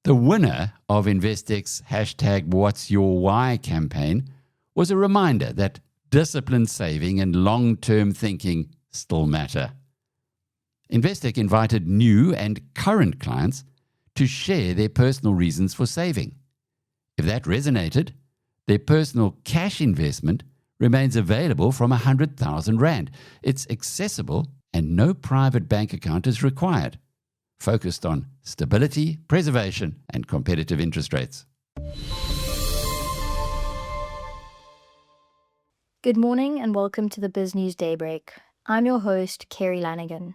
The winner of Investec's #What'sYourWhy campaign was a reminder that disciplined saving and long-term thinking still matter. Investec invited new and current clients to share their personal reasons for saving. If that resonated, their personal cash investment remains available from R100,000. It's accessible and no private bank account is required, focused on stability, preservation, and competitive interest rates. Good morning and welcome to the Biz News Daybreak. I'm your host, Kerry Lanigan.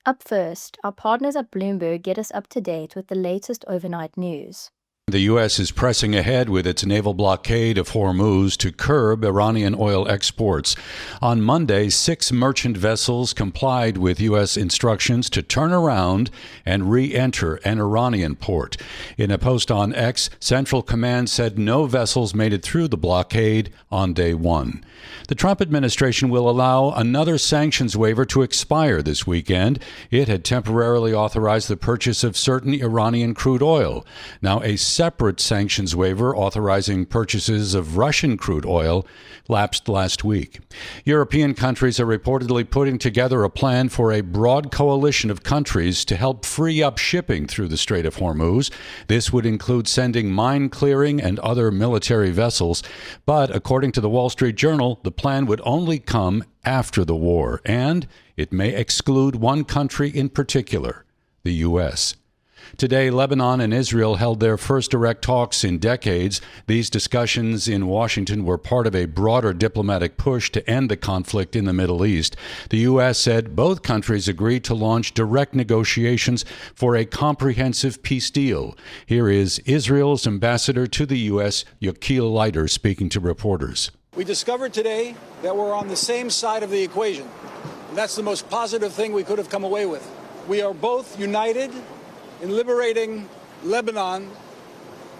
Up first, our partners at Bloomberg get us up to date with the latest overnight news. The U.S. is pressing ahead with its naval blockade of Hormuz to curb Iranian oil exports. On Monday, 6 merchant vessels complied with U.S. instructions to turn around and re-enter an Iranian port. In a post on X, Central Command said no vessels made it through the blockade on day one. The Trump administration will allow another sanctions waiver to expire this weekend. It had temporarily authorized the purchase of certain Iranian crude oil. Now, a separate sanctions waiver authorizing purchases of Russian crude oil lapsed last week. European countries are reportedly putting together a plan for a broad coalition of countries to help free up shipping through the Strait of Hormuz. This would include sending mine clearing and other military vessels. But according to the Wall Street Journal, the plan would only come after the war, and it may exclude one country in particular, the U.S. Today, Lebanon and Israel held their first direct talks in decades. These discussions in Washington were part of a broader diplomatic push to end the conflict in the Middle East. The U.S. said both countries agreed to launch direct negotiations for a comprehensive peace deal. Here is Israel's ambassador to the U.S., Yakil Leiter, speaking to reporters. We discovered today that we're on the same side of the equation. And that's the most positive thing we could have come away with. We are both united in liberating Lebanon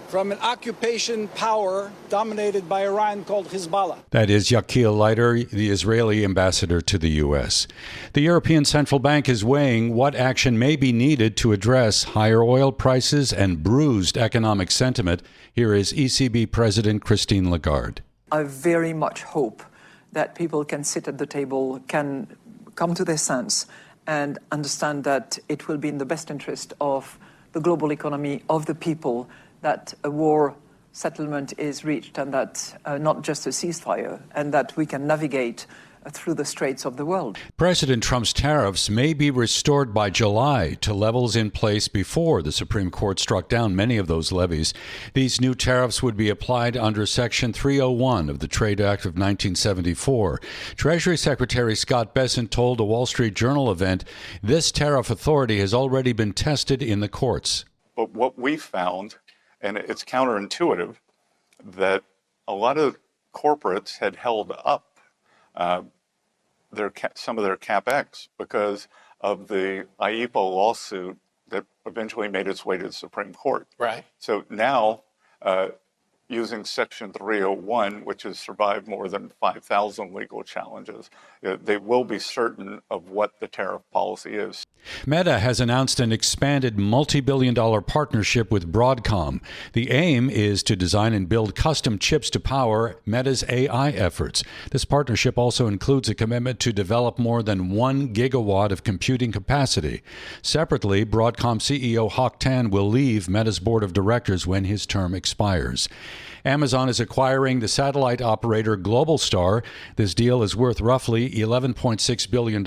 from an occupation power dominated by Iran called Hezbollah. That is Yakil Leiter, the Israeli ambassador to the U.S. The European Central Bank is weighing what action may be needed to address higher oil prices and bruised economic sentiment. Here is ECB President Christine Lagarde. I very much hope that people can sit at the table, can come to their sense, and understand that it will be in the best interest of the global economy, of the people, that a war settlement is reached and that not just a ceasefire, and that we can navigate through the straits of the world. President Trump's tariffs may be restored by July to levels in place before the Supreme Court struck down many of those levies. These new tariffs would be applied under Section 301 of the Trade Act of 1974. Treasury Secretary Scott Bessent told a Wall Street Journal event this tariff authority has already been tested in the courts. But what we found, and it's counterintuitive, that a lot of corporates had held up some of their CapEx because of the IEPA lawsuit that eventually made its way to the Supreme Court. Right. So now, using Section 301, which has survived more than 5,000 legal challenges, they will be certain of what the tariff policy is. Meta has announced an expanded multi-billion-dollar partnership with Broadcom. The aim is to design and build custom chips to power Meta's AI efforts. This partnership also includes a commitment to develop more than 1 gigawatt of computing capacity. Separately, Broadcom CEO Hock Tan will leave Meta's board of directors when his term expires. Amazon is acquiring the satellite operator Globalstar. This deal is worth roughly $11.6 billion,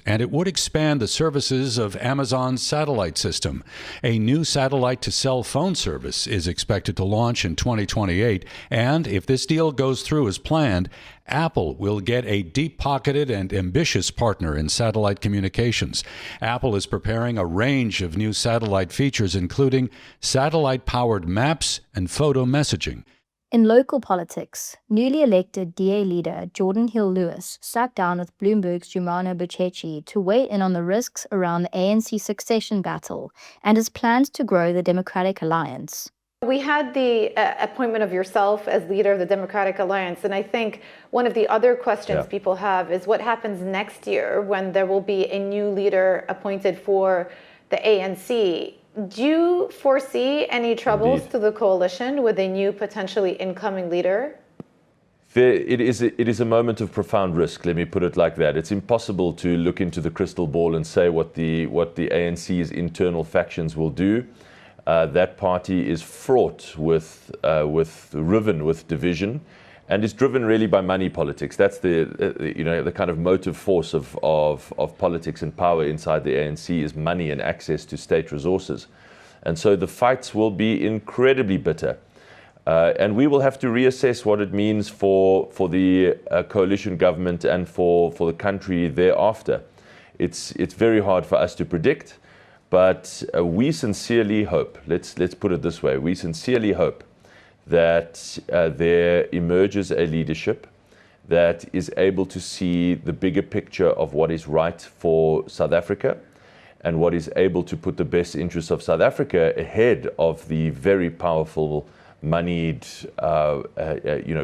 and it would expand the services of Amazon's satellite system. A new satellite-to-cell phone service is expected to launch in 2028, and if this deal goes through as planned, Apple will get a deep-pocketed and ambitious partner in satellite communications. Apple is preparing a range of new satellite features, including satellite-powered maps and photo messaging. In local politics, newly elected DA leader Geordin Hill-Lewis sat down with Bloomberg's Jumana Buchechi to weigh in on the risks around the ANC succession battle and his plans to grow the Democratic Alliance. We had the appointment of yourself as leader of the Democratic Alliance, and I think one of the other questions people have is what happens next year when there will be a new leader appointed for the ANC. Do you foresee any troubles Indeed. to the coalition with a new potentially incoming leader? It is a moment of profound risk, let me put it like that. It's impossible to look into the crystal ball and say what the ANC's internal factions will do. That party is fraught riven with division, and is driven really by money politics. That's the kind of motive force of politics and power inside the ANC is money and access to state resources. And so the fights will be incredibly bitter. And we will have to reassess what it means for the coalition government and for the country thereafter. It's very hard for us to predict, but we sincerely hope, let's put it this way, we sincerely hope that there emerges a leadership that is able to see the bigger picture of what is right for South Africa and what is able to put the best interests of South Africa ahead of the very powerful moneyed,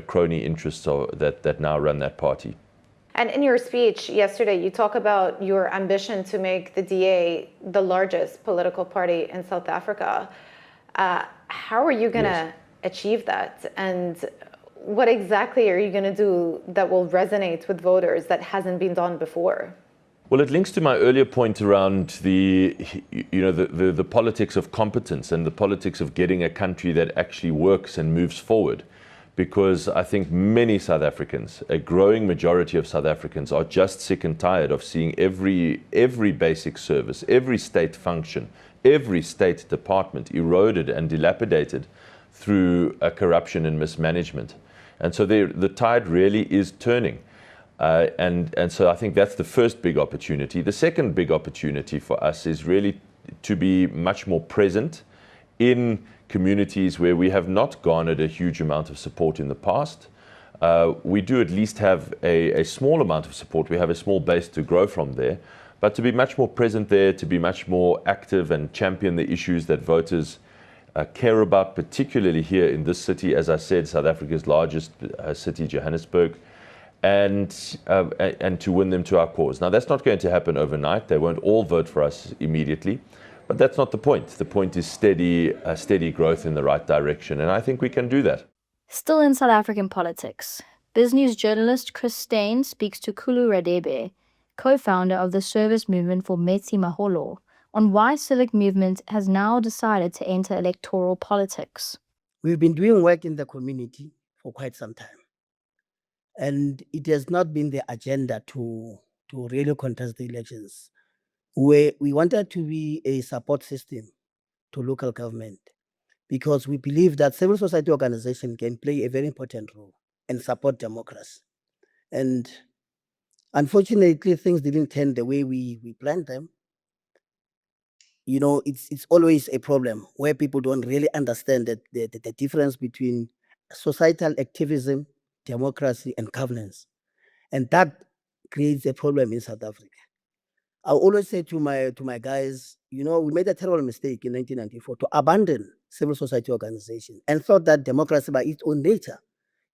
crony interests that now run that party. And in your speech yesterday, you talk about your ambition to make the DA the largest political party in South Africa. How are you going to achieve that? And what exactly are you going to do that will resonate with voters that hasn't been done before? Well, it links to my earlier point around the politics of competence and the politics of getting a country that actually works and moves forward. Because I think many South Africans, a growing majority of South Africans, are just sick and tired of seeing every basic service, every state function, every state department eroded and dilapidated through corruption and mismanagement. And so the tide really is turning. And so I think that's the first big opportunity. The second big opportunity for us is really to be much more present in communities where we have not garnered a huge amount of support in the past. We do at least have a small amount of support. We have a small base to grow from there. But to be much more present there, to be much more active and champion the issues that voters care about, particularly here in this city, as I said, South Africa's largest city, Johannesburg, and to win them to our cause. Now, that's not going to happen overnight. They won't all vote for us immediately. But that's not the point. The point is steady growth in the right direction, and I think we can do that. Still in South African politics, BizNews journalist Chris Steyn speaks to Kulu Radebe, co-founder of the service movement for Metsi Maholo, on why Civic Movement has now decided to enter electoral politics. We've been doing work in the community for quite some time, and it has not been the agenda to really contest the elections. We wanted to be a support system to local government because we believe that civil society organization can play a very important role and support democracy. And unfortunately, things didn't turn the way we planned them. You know, it's always a problem where people don't really understand that the difference between societal activism, democracy, and governance. And that creates a problem in South Africa. I always say to my guys, you know, we made a terrible mistake in 1994 to abandon civil society organization and thought that democracy by its own nature,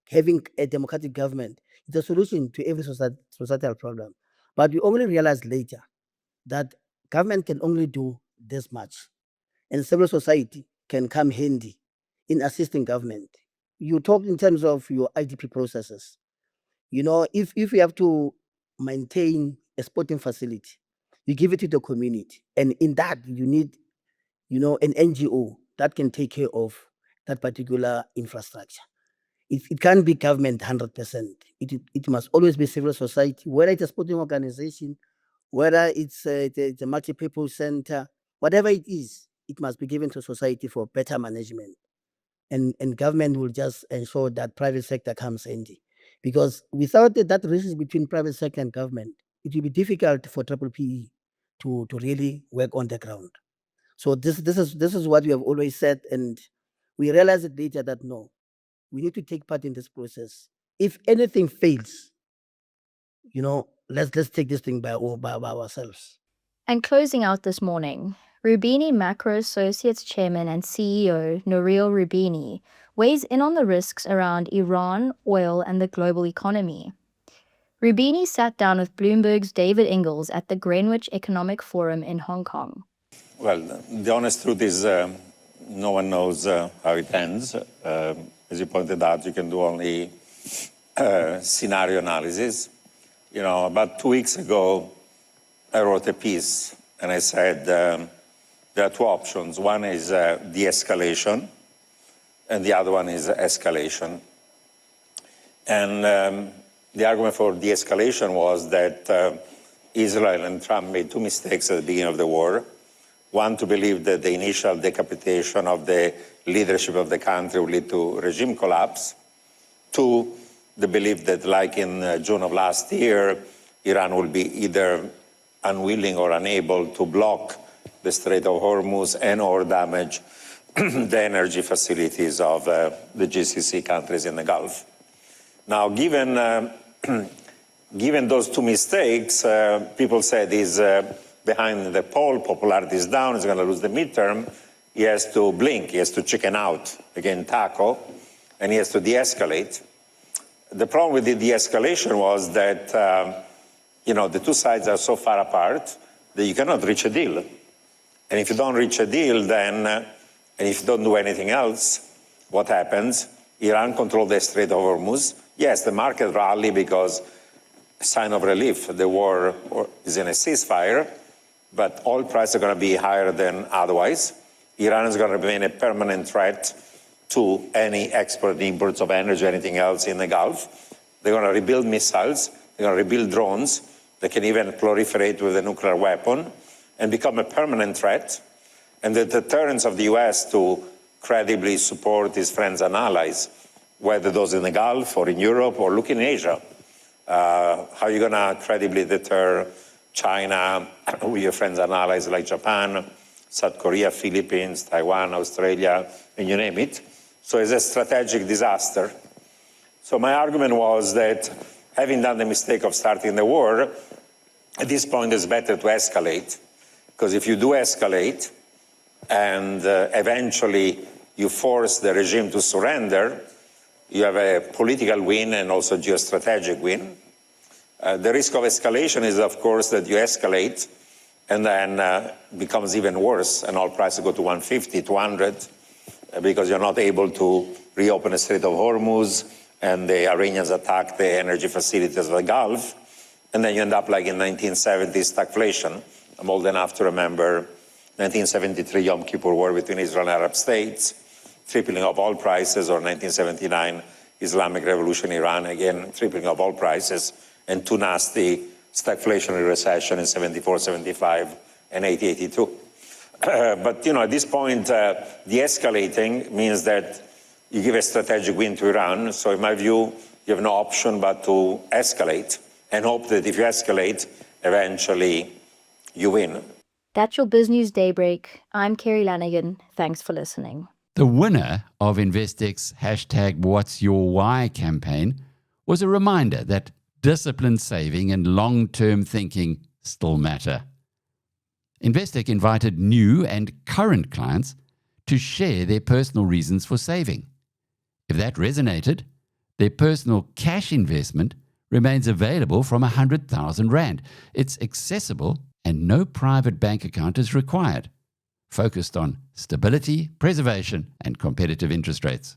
having a democratic government, is a solution to every societal problem. But we only realized later that government can only do this much, and civil society can come handy in assisting government. You talk in terms of your IDP processes. You know, if you have to maintain a sporting facility, you give it to the community. And in that, you need, you know, an NGO that can take care of that particular infrastructure. It can't be government 100%. It must always be civil society, whether it's a sporting organization, whether it's a multi-purpose center, whatever it is, it must be given to society for better management. And government will just ensure that private sector comes handy. Because without that relationship between private sector and government, it will be difficult for PPE to really work on the ground. So this is what we have always said, and we realized it later that no, we need to take part in this process. If anything fails, you know, let's take this thing by ourselves. And closing out this morning, Roubini Macro Associates Chairman and CEO Nouriel Roubini weighs in on the risks around Iran, oil, and the global economy. Roubini sat down with Bloomberg's David Ingalls at the Greenwich Economic Forum in Hong Kong. Well, the honest truth is no one knows how it ends. As you pointed out, you can do only scenario analysis. You know, about 2 weeks ago, I wrote a piece and I said there are two options. One is de-escalation and the other one is escalation. And the argument for de-escalation was that Israel and Trump made two mistakes at the beginning of the war. One, to believe that the initial decapitation of the leadership of the country would lead to regime collapse. Two, the belief that, like in June of last year, Iran will be either unwilling or unable to block the Strait of Hormuz and or damage the energy facilities of the GCC countries in the Gulf. Now, given those two mistakes, people said he's behind the poll, popularity is down, he's going to lose the midterm. He has to blink, he has to chicken out, again, taco, and he has to de-escalate. The problem with the de-escalation was that, you know, the two sides are so far apart that you cannot reach a deal. And if you don't reach a deal, then, and if you don't do anything else, what happens? Iran controls the Strait of Hormuz. Yes, the market rally because sign of relief, the war is in a ceasefire, but oil prices are going to be higher than otherwise. Iran is going to remain a permanent threat to any export and imports of energy or anything else in the Gulf. They're going to rebuild missiles, they're going to rebuild drones, they can even proliferate with a nuclear weapon and become a permanent threat. And the deterrence of the US to credibly support its friends and allies, whether those in the Gulf or in Europe or look in Asia. How are you going to credibly deter China with your friends and allies like Japan, South Korea, Philippines, Taiwan, Australia, and you name it? So it's a strategic disaster. So my argument was that having done the mistake of starting the war, at this point it's better to escalate. Because if you do escalate and eventually you force the regime to surrender, you have a political win and also geostrategic win. The risk of escalation is, of course, that you escalate and then becomes even worse and oil prices go to 150, 200, because you're not able to reopen the Strait of Hormuz and the Iranians attack the energy facilities of the Gulf. And then you end up like in 1970s stagflation. I'm old enough to remember 1973 Yom Kippur War between Israel and Arab states, tripling of oil prices, or 1979 Islamic Revolution in Iran, again, tripling of oil prices, and two nasty stagflationary recession in 74, 75, and 80, 82. But, you know, at this point, de-escalating means that you give a strategic win to Iran. So in my view, you have no option but to escalate and hope that if you escalate, eventually you win. That's your Business Daybreak. I'm Kerry Lanigan. Thanks for listening. The winner of InvestX's #What'sYourWhy campaign was a reminder that disciplined saving and long-term thinking still matter. Investec invited new and current clients to share their personal reasons for saving. If that resonated, their personal cash investment remains available from 100,000 Rand. It's accessible and no private bank account is required, focused on stability, preservation, and competitive interest rates.